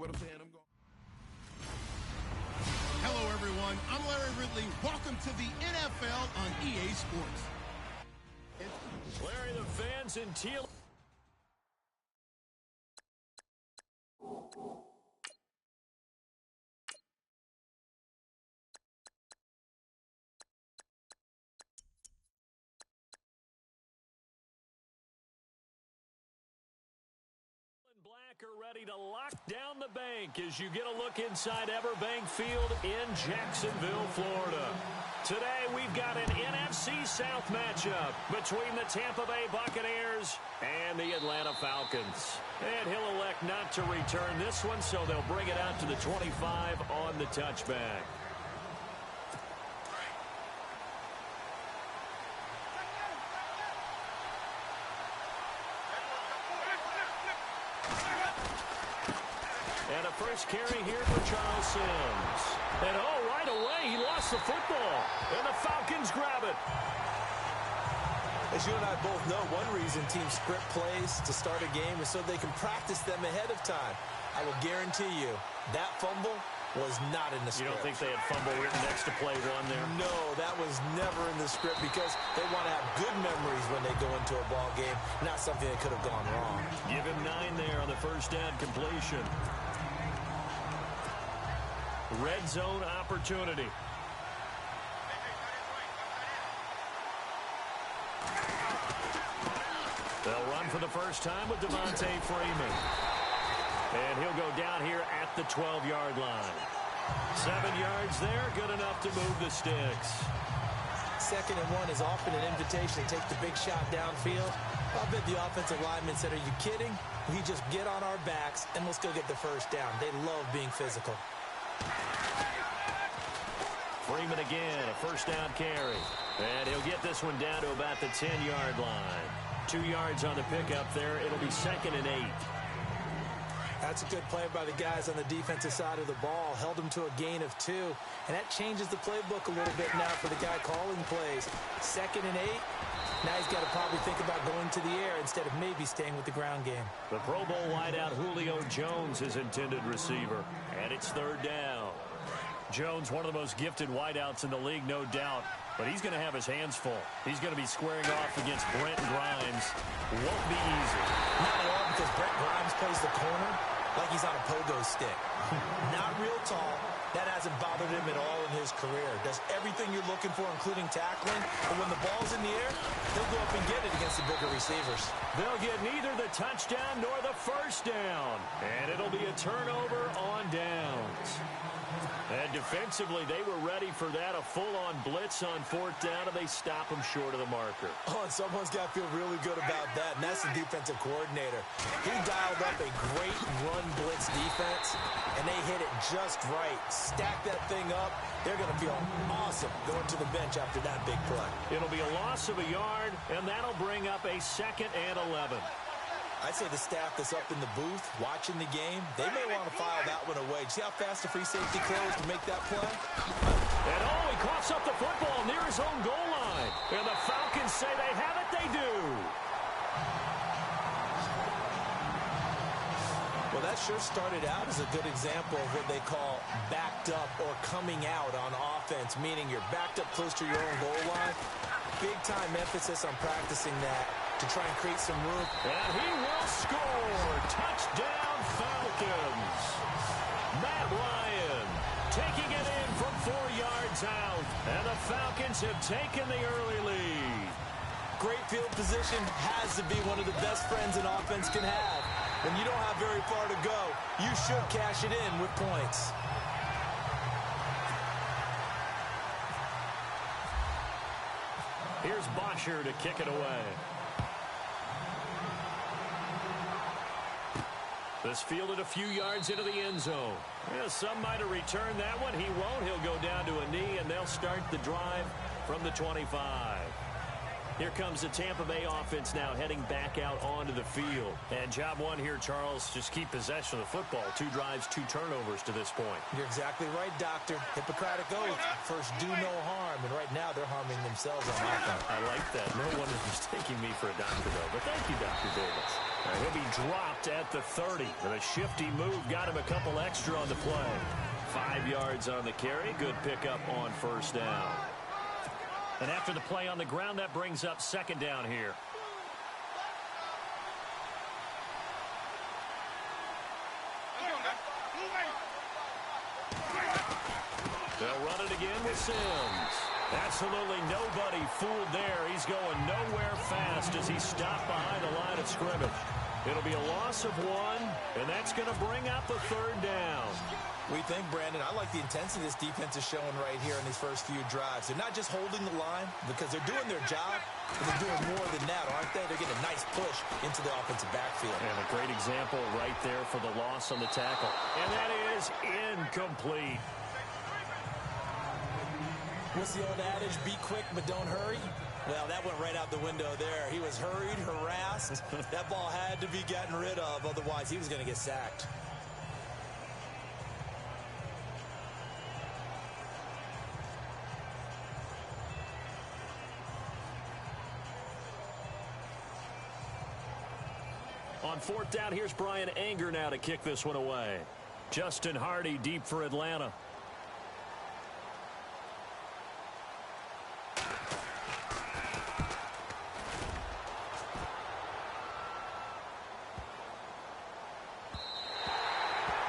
what I'm saying? I'm going. Hello, everyone. I'm Larry Ridley. Welcome to the NFL on EA Sports. Larry, the fans in teal. Black are ready to lock down the bank as you get a look inside Everbank Field in Jacksonville, Florida. Today, we've got an NFC South matchup between the Tampa Bay Buccaneers and the Atlanta Falcons. And he'll elect not to return this one, so they'll bring it out to the 25 on the touchback. And a first carry here for Charles Sims. And right away, he lost the football. And the Falcons grab it. As you and I both know, one reason teams script plays to start a game is so they can practice them ahead of time. I will guarantee you, that fumble was not in the script. You don't think they had fumble written next to play one there? No, that was never in the script because they want to have good memories when they go into a ball game, not something that could have gone wrong. Give him 9 there on the first down completion. Red zone opportunity. They'll run for the first time with Devontae Freeman. And he'll go down here at the 12-yard line. 7 yards there, good enough to move the sticks. 2nd and 1 is often an invitation to take the big shot downfield. I'll bet the offensive lineman said, are you kidding? We just get on our backs and let's go get the first down. They love being physical. Freeman again, a first down carry. And he'll get this one down to about the 10-yard line. 2 yards on the pickup there. It'll be 2nd and 8. That's a good play by the guys on the defensive side of the ball. Held him to a gain of 2. And that changes the playbook a little bit now for the guy calling plays. 2nd and 8. Now he's got to probably think about going to the air instead of maybe staying with the ground game. The Pro Bowl wideout Julio Jones is intended receiver. And it's 3rd down. Jones, one of the most gifted wideouts in the league, no doubt. But he's going to have his hands full. He's going to be squaring off against Brent Grimes. Won't be easy. Not at all, because Brent Grimes plays the corner like he's on a pogo stick. Not real tall. That hasn't bothered him at all in his career. Does everything you're looking for, including tackling. But when the ball's in the air, he'll go up and get it against the bigger receivers. They'll get neither the touchdown nor the first down. And it'll be a turnover on downs. And defensively, they were ready for that, a full-on blitz on 4th down, and they stop them short of the marker. Oh, and someone's got to feel really good about that, and that's the defensive coordinator. He dialed up a great run blitz defense, and they hit it just right. Stack that thing up. They're going to feel awesome going to the bench after that big play. It'll be a loss of a yard, and that'll bring up a 2nd and 11. I'd say the staff that's up in the booth watching the game, they may want to file that one away. See how fast the free safety closed to make that play? And he coughs up the football near his own goal line. And the Falcons say they have it, they do. Well, that sure started out as a good example of what they call backed up or coming out on offense, meaning you're backed up close to your own goal line. Big-time emphasis on practicing that to try and create some room. And he will score. Touchdown, Falcons. Matt Ryan taking it in from 4 yards out. And the Falcons have taken the early lead. Great field position has to be one of the best friends an offense can have. When you don't have very far to go, you should cash it in with points. Here's Bosher to kick it away. This fielded a few yards into the end zone. Yeah, some might have returned that one. He won't. He'll go down to a knee, and they'll start the drive from the 25. Here comes the Tampa Bay offense now heading back out onto the field. And job one here, Charles, just keep possession of the football. 2 drives, 2 turnovers to this point. You're exactly right, Doctor. Hippocratic oath. First, do no harm. And right now, they're harming themselves on offense. I like that. No one is mistaking me for a doctor, though. But thank you, Dr. Davis. He'll be dropped at the 30. With a shifty move, got him a couple extra on the play. 5 yards on the carry. Good pickup on first down. And after the play on the ground, that brings up second down here. They'll run it again with Sims. Absolutely nobody fooled there. He's going nowhere fast as he's stopped behind the line of scrimmage. It'll be a loss of 1, and that's going to bring up a third down. We think, Brandon, I like the intensity this defense is showing right here in these first few drives. They're not just holding the line because they're doing their job, but they're doing more than that, aren't they? They're getting a nice push into the offensive backfield. And a great example right there for the loss on the tackle. And that is incomplete. What's the old adage? Be quick, but don't hurry. Well, that went right out the window there. He was hurried, harassed. That ball had to be gotten rid of, otherwise he was going to get sacked. On fourth down, here's Brian Anger now to kick this one away. Justin Hardy deep for Atlanta.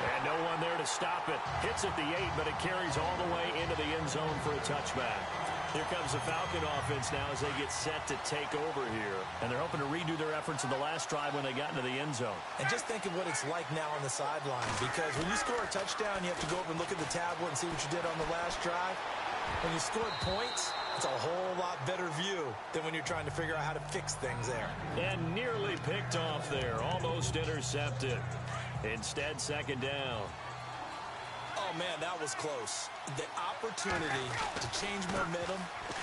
And no one there to stop it. Hits at the 8, but it carries all the way into the end zone for a touchback. Here comes the Falcon offense now as they get set to take over here. And they're hoping to redo their efforts in the last drive when they got into the end zone. And just think of what it's like now on the sideline, because when you score a touchdown, you have to go over and look at the tablet and see what you did on the last drive. When you scored points, it's a whole lot better view than when you're trying to figure out how to fix things there. And nearly picked off there. Almost intercepted. Instead, second down. Oh, man, that was close. The opportunity to change momentum,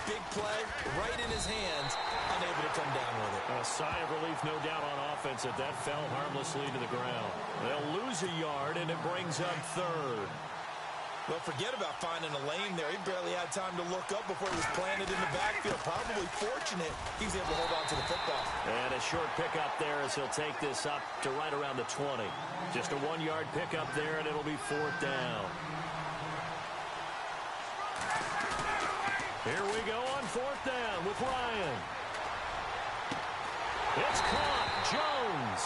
big play, right in his hands, unable to come down with it. A sigh of relief, no doubt, on offense that fell harmlessly to the ground. They'll lose a yard, and it brings up third. Well, forget about finding a lane there. He barely had time to look up before he was planted in the backfield. Probably fortunate he was able to hold on to the football. And a short pickup there as he'll take this up to right around the 20. Just a 1-yard pickup there, and it'll be fourth down. Here we go on fourth down with Ryan. It's caught. Jones.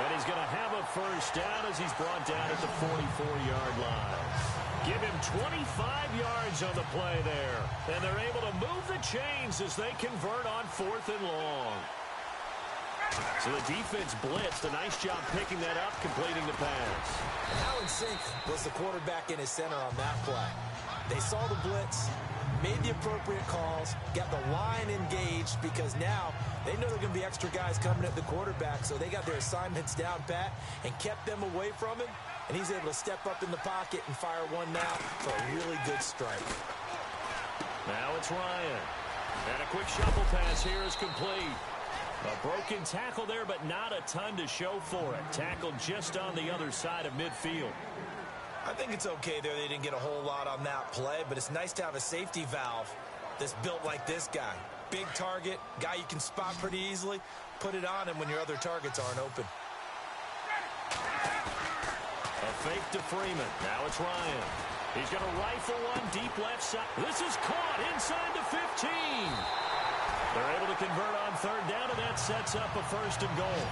And he's going to have a first down as he's brought down at the 44-yard line. Give him 25 yards on the play there. And they're able to move the chains as they convert on fourth and long. So the defense blitzed. A nice job picking that up, completing the pass. And how in sync was the quarterback in his center on that play? They saw the blitz, made the appropriate calls, got the line engaged because now they know there are going to be extra guys coming at the quarterback, so they got their assignments down pat and kept them away from him, and he's able to step up in the pocket and fire one now for a really good strike. Now it's Ryan. And a quick shuffle pass here is complete. A broken tackle there, but not a ton to show for it. Tackled just on the other side of midfield. I think it's okay there. They didn't get a whole lot on that play, but it's nice to have a safety valve that's built like this guy. Big target, guy you can spot pretty easily. Put it on him when your other targets aren't open. A fake to Freeman. Now it's Ryan. He's going to rifle one deep left side. This is caught inside the 15. They're able to convert on third down, and that sets up a first and goal.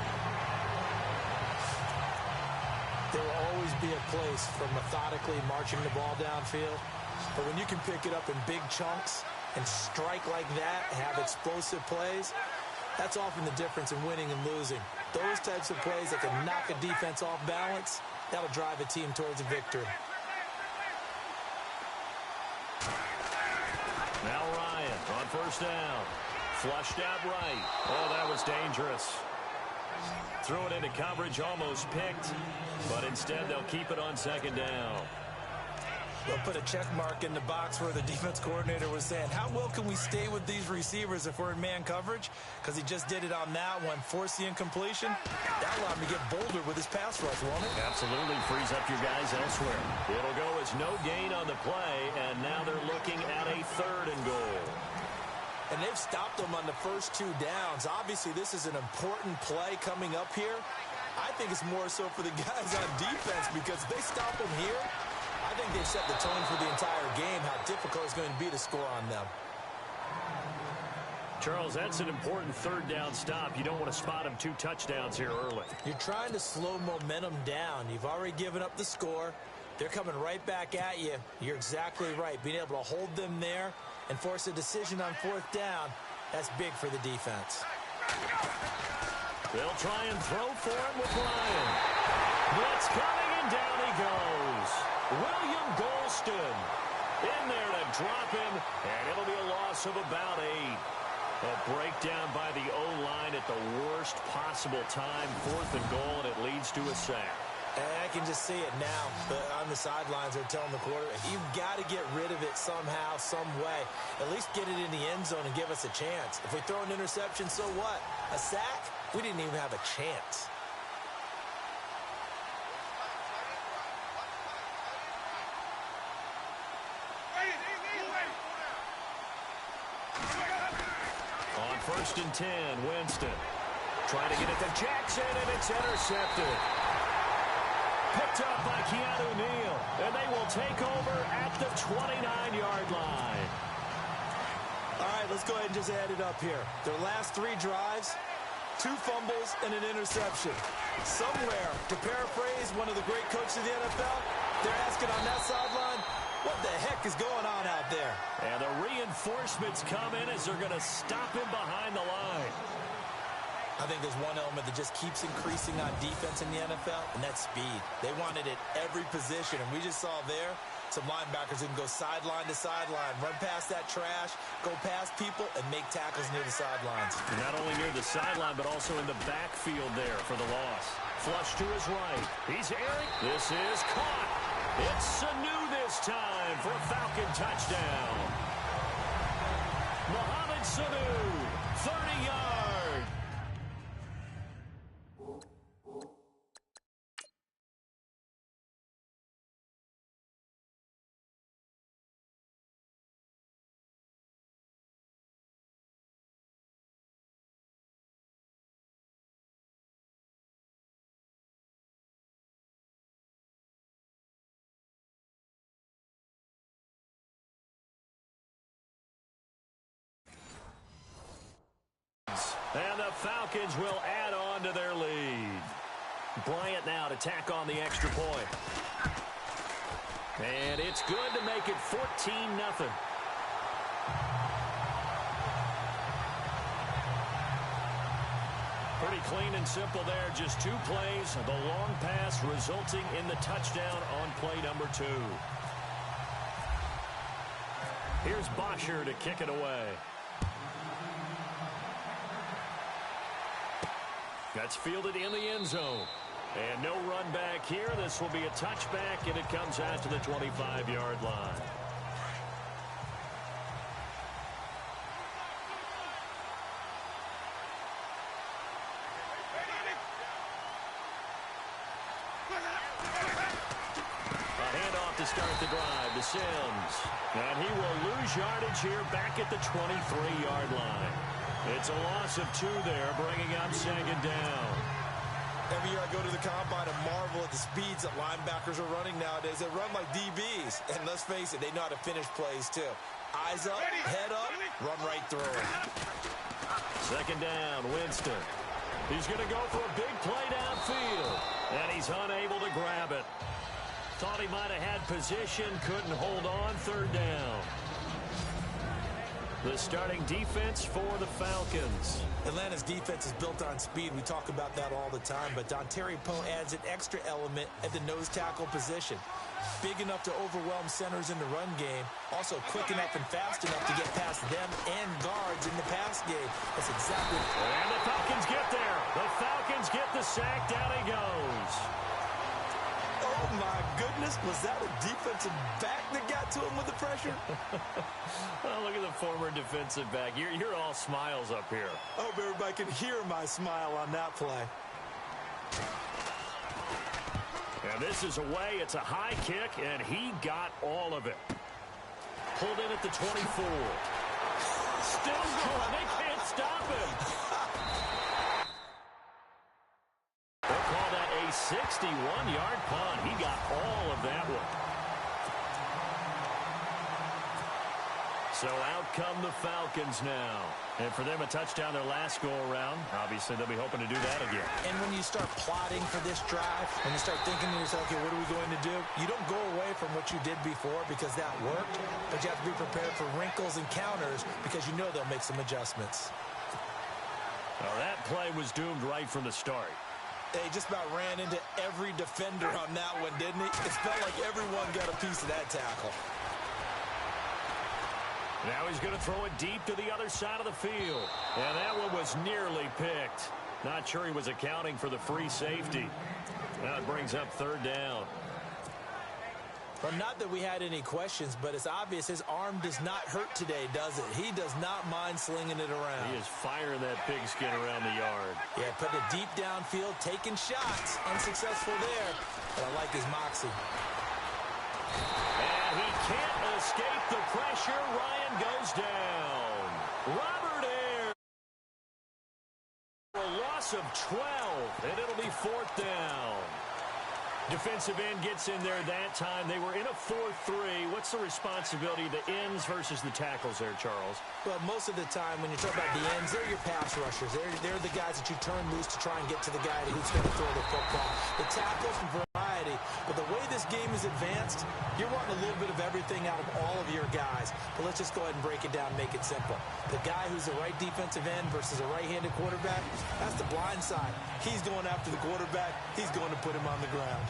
There will always be a place for methodically marching the ball downfield. But when you can pick it up in big chunks and strike like that, have explosive plays, that's often the difference in winning and losing. Those types of plays that can knock a defense off balance, that'll drive a team towards a victory. Now Ryan on first down. Flushed out right. Oh, that was dangerous. Threw it into coverage, almost picked, but instead they'll keep it on second down. They'll put a check mark in the box where the defense coordinator was saying, how well can we stay with these receivers if we're in man coverage? Because he just did it on that one. Force the incompletion. That allowed him to get bolder with his pass rush, won't it? Absolutely frees up your guys elsewhere. It'll go as no gain on the play, and now they're looking at a 3rd and goal. And they've stopped them on the first 2 downs. Obviously, this is an important play coming up here. I think it's more so for the guys on defense because if they stop them here, I think they've set the tone for the entire game, how difficult it's going to be to score on them. Charles, that's an important 3rd down stop. You don't want to spot them 2 touchdowns here early. You're trying to slow momentum down. You've already given up the score. They're coming right back at you. You're exactly right. Being able to hold them there and force a decision on 4th down, that's big for the defense. They'll try and throw for him with Ryan. Blitz coming, and down he goes. William Golston in there to drop him, and it'll be a loss of about 8. A breakdown by the O-line at the worst possible time. 4th and goal, and it leads to a sack. And I can just see it now. On the sidelines, they're telling the quarterback, you've got to get rid of it somehow, some way. At least get it in the end zone and give us a chance. If we throw an interception, so what? A sack? We didn't even have a chance. On 1st and 10, Winston trying to get it to Jackson, and it's intercepted. Picked up by Keanu Neal, and they will take over at the 29-yard line. All right, let's go ahead and just add it up here. Their last 3 drives, 2 fumbles and an interception. Somewhere, to paraphrase one of the great coaches of the NFL, they're asking on that sideline, what the heck is going on out there? And the reinforcements come in as they're going to stop him behind the line. I think there's one element that just keeps increasing on defense in the NFL, and that's speed. They want it at every position, and we just saw there some linebackers who can go sideline to sideline, run past that trash, go past people, and make tackles near the sidelines. Not only near the sideline, but also in the backfield there for the loss. Flush to his right. He's airing. This is caught. It's Sanu this time for a Falcon touchdown. Mohamed Sanu, 30 yards. And the Falcons will add on to their lead. Bryant now to tack on the extra point. And it's good to make it 14-0. Pretty clean and simple there. Just 2 plays. The long pass resulting in the touchdown on play number 2. Here's Bosher to kick it away. That's fielded in the end zone. And no run back here. This will be a touchback, and it comes out to the 25-yard line. A handoff to start the drive to Sims. And he will lose yardage here back at the 23-yard line. It's a loss of 2 there, bringing up 2nd down. Every year I go to the combine and marvel at the speeds that linebackers are running nowadays. They run like DBs. And let's face it, they know how to finish plays too. Eyes up, head up, run right through it. 2nd down, Winston. He's going to go for a big play downfield. And he's unable to grab it. Thought he might have had position, couldn't hold on. 3rd down. The starting defense for the Falcons. Atlanta's defense is built on speed. We talk about that all the time, but Dontari Poe adds an extra element at the nose tackle position. Big enough to overwhelm centers in the run game. Also quick enough and fast enough to get past them and guards in the pass game. That's exactly. And the Falcons get there. The Falcons get the sack. Down he goes. Oh, my goodness, was that a defensive back that got to him with the pressure? Well, look at the former defensive back. You're all smiles up here. I hope everybody can hear my smile on that play. And this is away. It's a high kick, and he got all of it. Pulled in at the 24. Still going. They can't stop him. They'll call that a 61-yard punt. He got all of that one. So out come the Falcons now. And for them, a touchdown their last go-around. Obviously, they'll be hoping to do that again. And when you start plotting for this drive, when you start thinking to yourself, okay, what are we going to do? You don't go away from what you did before because that worked, but you have to be prepared for wrinkles and counters because you know they'll make some adjustments. Well, that play was doomed right from the start. He just about ran into every defender on that one, didn't he? It felt like everyone got a piece of that tackle. Now he's going to throw it deep to the other side of the field. And that one was nearly picked. Not sure he was accounting for the free safety. Now it brings up third down. Well, not that we had any questions, but it's obvious his arm does not hurt today, does it? He does not mind slinging it around. He is firing that pigskin around the yard. Yeah, putting it deep downfield, taking shots. Unsuccessful there, but I like his moxie. And he can't escape the pressure. Ryan goes down. Robert Ayers. A loss of 12, and it'll be fourth down. Defensive end gets in there that time. They were in a 4-3. What's the responsibility, the ends versus the tackles there, Charles? Well, most of the time when you talk about the ends, they're your pass rushers. They're the guys that you turn loose to try and get to the guy who's going to throw the football. The tackles and variety. But the way this game is advanced, you're wanting a little bit of everything out of all of your guys. But let's just go ahead and break it down and make it simple. The guy who's the right defensive end versus a right-handed quarterback, that's the blind side. He's going after the quarterback. He's going to put him on the ground.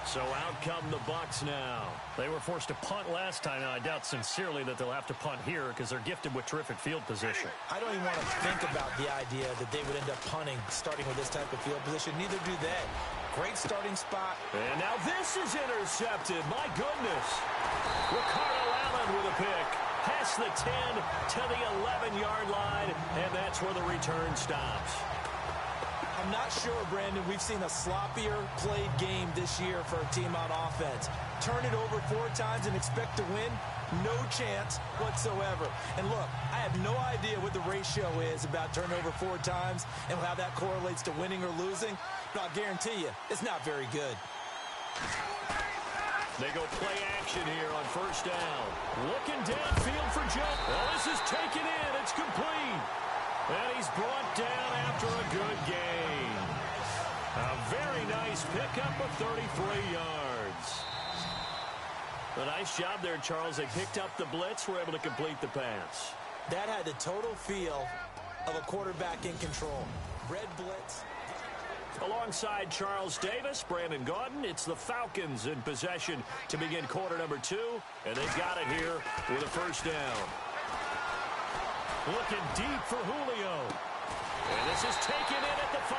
So out come the Bucs now. They were forced to punt last time. Now, I doubt sincerely that they'll have to punt here because they're gifted with terrific field position. I don't even want to think about the idea that they would end up punting starting with this type of field position. Neither do they. Great starting spot. And now this is intercepted. My goodness. Ricardo Allen with a pick. Past the 10 to the 11-yard line, and that's where the return stops. I'm not sure, Brandon, we've seen a sloppier played game this year for a team on offense. Turn it over 4 times and expect to win? No chance whatsoever. And look, I have no idea what the ratio is about turnover 4 times and how that correlates to winning or losing, but I'll guarantee you, it's not very good. They go play action here on first down. Looking downfield for Joe. Well, this is taken in. It's complete. And he's brought down after a good gain. A very nice pickup of 33 yards. A nice job there, Charles. They picked up the blitz, were able to complete the pass. That had the total feel of a quarterback in control. Red blitz. Alongside Charles Davis, Brandon Gaudin, it's the Falcons in possession to begin quarter number 2. And they've got it here with a first down. Looking deep for Julio. And this is taken in at the 5.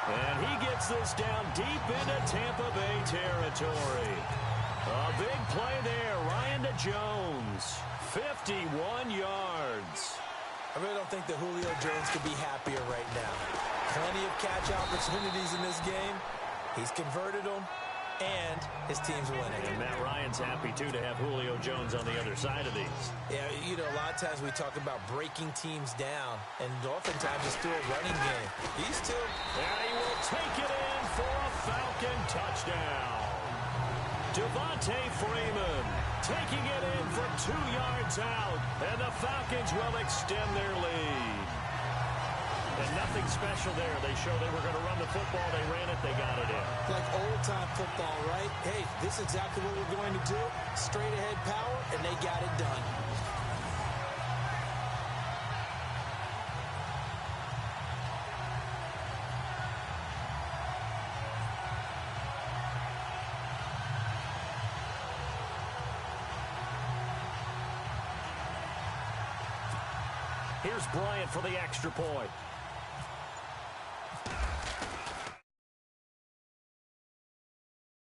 And he gets this down deep into Tampa Bay territory. A big play there. Ryan to Jones. 51 yards. I really don't think that Julio Jones could be happier right now. Plenty of catch opportunities in this game. He's converted them. And his team's winning. And Matt Ryan's happy, too, to have Julio Jones on the other side of these. Yeah, you know, a lot of times we talk about breaking teams down, and oftentimes it's through a running game. These two. And he will take it in for a Falcon touchdown. Devontae Freeman taking it in from 2 yards out, and the Falcons will extend their lead. And nothing special there. They showed they were going to run the football. They ran it. They got it in. Like old-time football, right? Hey, this is exactly what we're going to do. Straight-ahead power, and they got it done. Here's Bryant for the extra point.